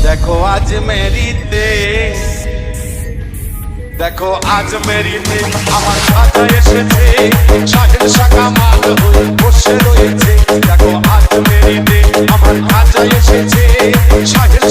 देखो आज मेरी दे देखो आज मेरी दे আমার সাজা এসেছে শাহের শাখা মাল হয়ে বসে রয়েছে দেখো আজ মেরি দে আমার সাজা এসেছে শাহের